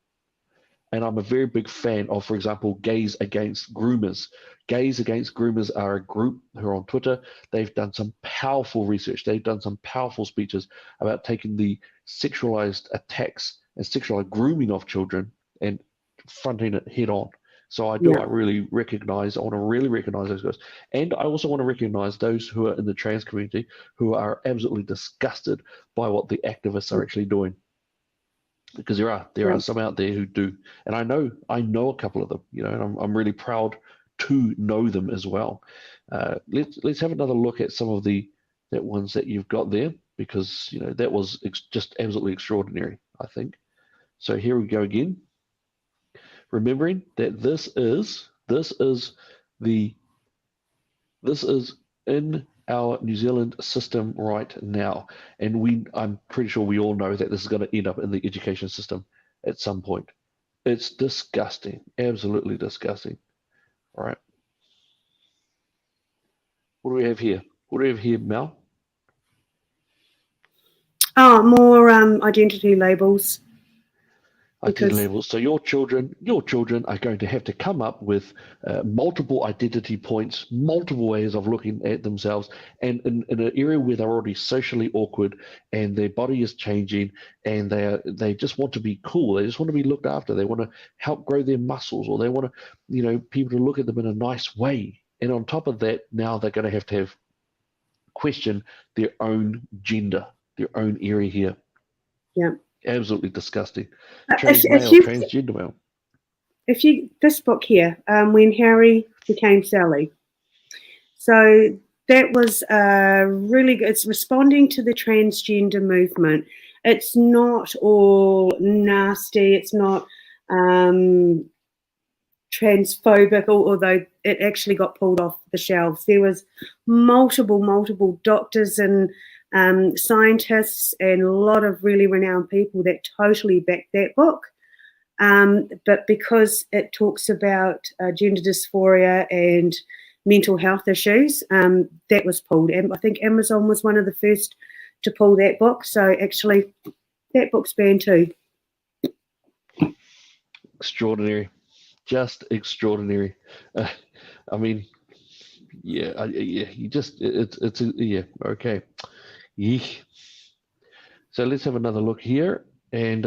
and I'm a very big fan of, for example, Gays Against Groomers. Gays Against Groomers are a group who are on Twitter. They've done some powerful research. They've done some powerful speeches about taking the sexualized attacks and sexualized grooming of children and fronting it head on. So I Yeah. really recognize, I want to really recognize those guys. And I also want to recognize those who are in the trans community who are absolutely disgusted by what the activists are actually doing, because there are Yeah. some out there who do, and I know a couple of them, and I'm really proud to know them as well. Let's have another look at some of the that ones that you've got there, because that was just absolutely extraordinary, I think. So here we go again, remembering that the this is in our New Zealand system right now. And I'm pretty sure we all know that this is going to end up in the education system at some point. It's disgusting, absolutely disgusting. All right. What do we have here? What do we have here, Mel? Oh, more identity labels Identity because labels. So your children are going to have to come up with multiple identity points, multiple ways of looking at themselves, and in an area where they're already socially awkward and their body is changing, and they just want to be cool. They just want to be looked after. They want to help grow their muscles, or they want to, people to look at them in a nice way. And on top of that, now they're going to have question their own gender, their own area here. yeah. Absolutely disgusting. If, Trans if male, you transgender male. if you this book here, when Harry became Sally, so that was really good. It's responding to the transgender movement. It's not all nasty. It's not transphobic, although it actually got pulled off the shelves. There was multiple doctors and scientists and a lot of really renowned people that totally backed that book. But because it talks about gender dysphoria and mental health issues, that was pulled. And I think Amazon was one of the first to pull that book. So actually, that book's banned too. Extraordinary, just extraordinary. I mean, yeah, yeah. You just yeah. Okay, yeesh. So let's have another look here, and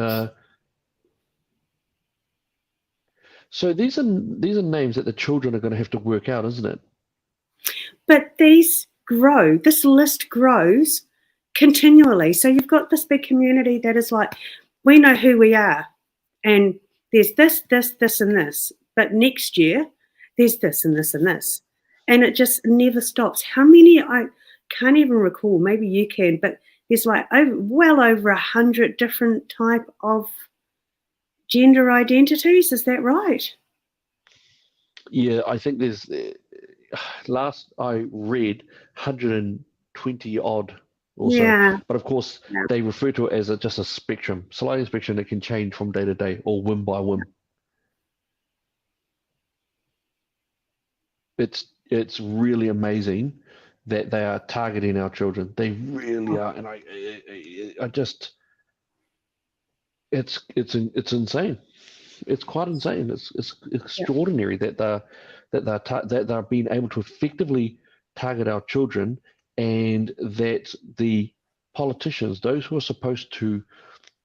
so these are names that the children are going to have to work out, isn't it? But these grow. This list grows continually. So you've got this big community that is like, we know who we are, and there's this, and this. But next year, there's this and this and this, and it just never stops. How many? I can't even recall. Maybe you can, but there's like well over 100 different type of gender identities. Is that right? Yeah, I think there's last I read 120 odd or so, Yeah. but of course Yeah. they refer to it as just a spectrum, sliding spectrum that can change from day to day or whim by whim. It's really amazing that they are targeting our children. They really are, and I just it's insane. It's quite insane. It's Yeah. extraordinary that they're being able to effectively target our children, and that the politicians, those who are supposed to,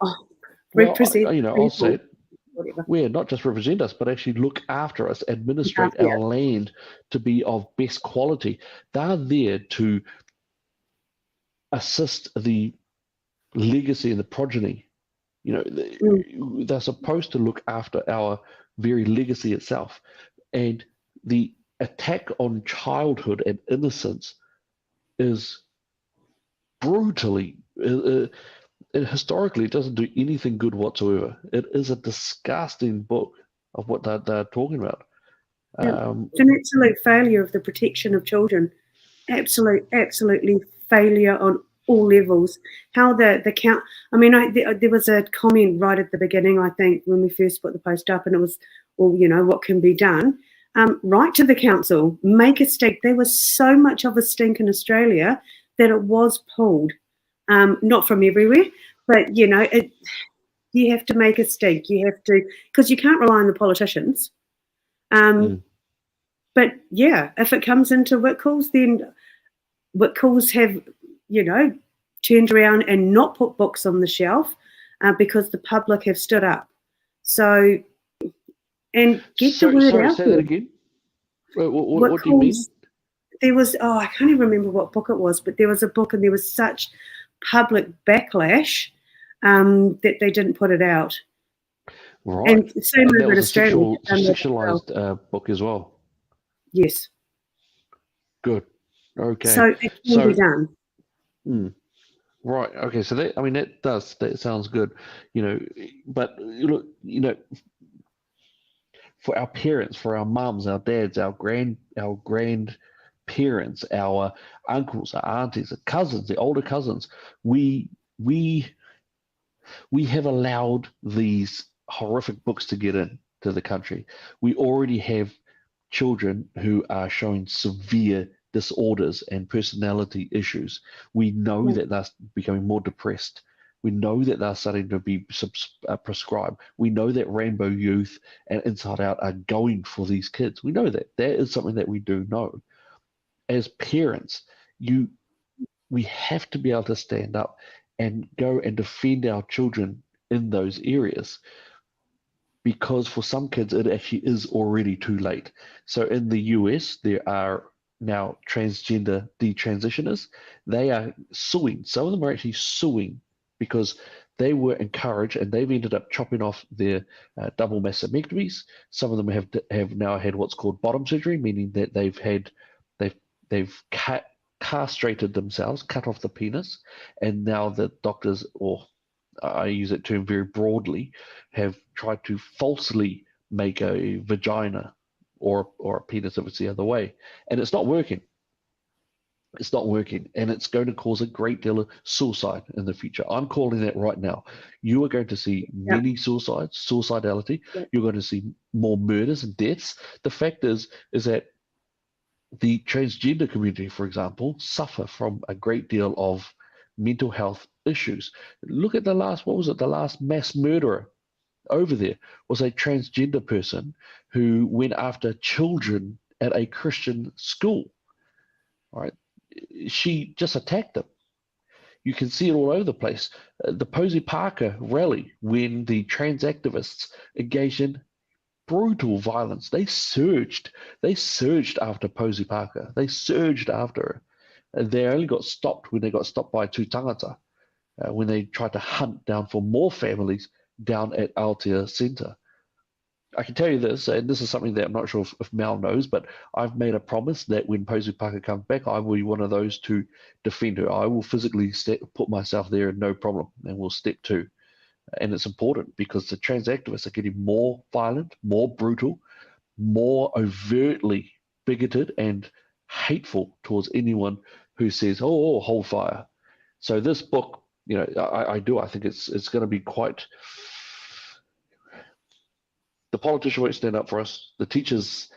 Oh, well, represent I'll say people. it. whatever. Where not just represent us, but actually look after us, administrate Yeah. our land to be of best quality. They're there to assist the legacy and the progeny. They're supposed to look after our very legacy itself. And the attack on childhood and innocence is brutally, historically, it doesn't do anything good whatsoever. It is a disgusting book of what they're talking about. It's an absolute failure of the protection of children. Absolutely failure on all levels. How the count. I mean, there was a comment right at the beginning, I think, when we first put the post up, and it was, well, what can be done? Write to the council, make a stink. There was so much of a stink in Australia that it was pulled, not from everywhere, but you have to make a stink. You have to, because you can't rely on the politicians. But yeah, if it comes into Whitcoulls, then Whitcoulls have, turned around and not put books on the shelf because the public have stood up. So, and get the word out say there. that again. What do you mean? There was, I can't even remember what book it was, but there was a book and there was such public backlash that they didn't put it out. Right. And same over in Australia. Sexualized book as well. Yes. Good. Okay. So it can be done. Right. Okay. So that sounds good. But look, for our parents, for our mums, our dads, our grandparents, our uncles, our aunties, our cousins, the older cousins, we have allowed these horrific books to get into the country. We already have children who are showing severe disorders and personality issues. We know that they're becoming more depressed. We know that they're starting to be prescribed. We know that Rainbow Youth and Inside Out are going for these kids. We know that. That is something that we do know. As parents, we have to be able to stand up and go and defend our children in those areas, because for some kids it actually is already too late. So in the US, there are now transgender detransitioners. They are suing. Some of them are actually suing because they were encouraged and they've ended up chopping off their double mastectomies. Some of them have now had what's called bottom surgery, meaning that they've castrated themselves, cut off the penis, and now the doctors, or I use that term very broadly, have tried to falsely make a vagina or a penis if it's the other way. And it's not working. It's not working. And it's going to cause a great deal of suicide in the future. I'm calling that right now. You are going to see many suicides, suicidality. You're going to see more murders and deaths. The fact is that the transgender community, for example, suffer from a great deal of mental health issues. Look at the last mass murderer over there was a transgender person who went after children at a Christian school. Right? She just attacked them. You can see it all over the place. The Posey Parker rally, when the trans activists engaged in brutal violence, they surged after Posey Parker. They surged after her. They only got stopped when they got stopped by two tangata, when they tried to hunt down for more families down at Aotea Centre. I can tell you this, and this is something that I'm not sure if Mel knows, but I've made a promise that when Posey Parker comes back, I will be one of those to defend her. I will physically put myself there, no problem, and we'll step to. And it's important because the trans activists are getting more violent, more brutal, more overtly bigoted and hateful towards anyone who says, "Oh, hold fire." So this book, I think it's going to be quite. The politician won't stand up for us. The teachers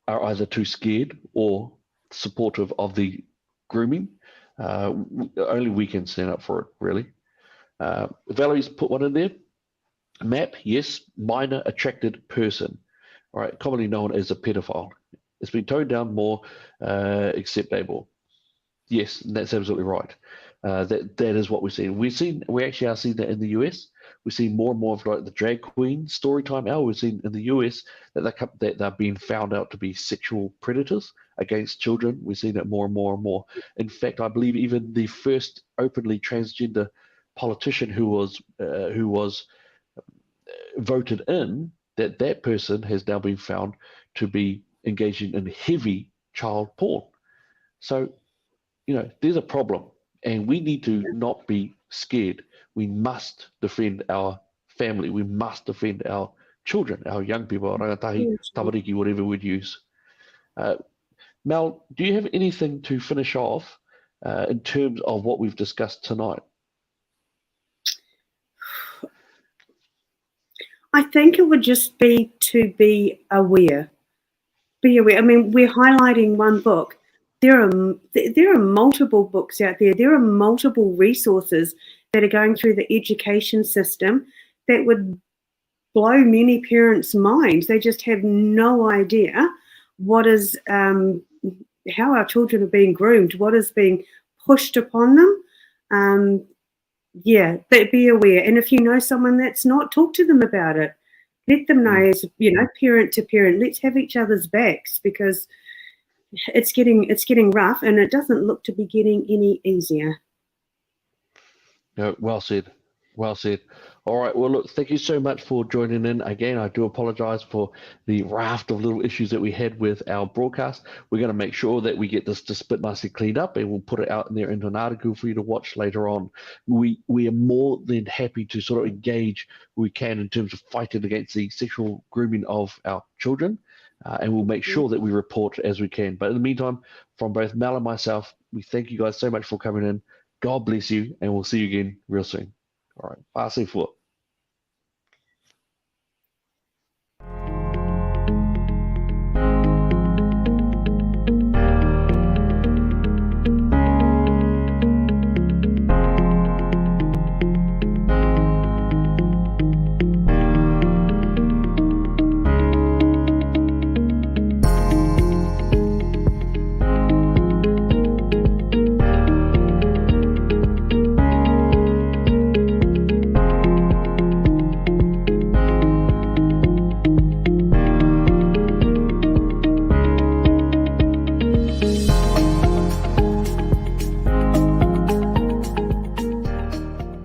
are either too scared or supportive of the grooming. Only we can stand up for it, really. Valerie's put one in there. MAP, yes, minor attracted person, all right, commonly known as a pedophile. It's been toned down more acceptable. Yes, that's absolutely right. That is what we're seeing. We actually are seeing that in the US. We're seeing more and more of like the drag queen story time hour. We're seeing in the US that they're being found out to be sexual predators against children. We're seeing it more and more and more. In fact, I believe even the first openly transgender politician who was voted in, that person has now been found to be engaging in heavy child porn. So there's a problem, and we need to not be scared. We must defend our family. We must defend our children, our young people, rangatahi, tamariki, whatever we'd use. Mel, do you have anything to finish off in terms of what we've discussed tonight? I think it would just be to be aware. Be aware. I mean, we're highlighting one book. There are multiple books out there. There are multiple resources that are going through the education system that would blow many parents' minds. They just have no idea what is how our children are being groomed, what is being pushed upon them. Yeah, but be aware. And if you know someone that's not, talk to them about it. Let them know, as parent to parent. Let's have each other's backs, because it's getting rough, and it doesn't look to be getting any easier. No, well said. Well said. All right. Well, look, thank you so much for joining in. Again, I do apologize for the raft of little issues that we had with our broadcast. We're going to make sure that we get this just bit nicely cleaned up, and we'll put it out in there into an article for you to watch later on. We are more than happy to sort of engage where we can in terms of fighting against the sexual grooming of our children, and we'll make sure that we report as we can. But in the meantime, from both Mel and myself, we thank you guys so much for coming in. God bless you, and we'll see you again real soon. All right, passe for.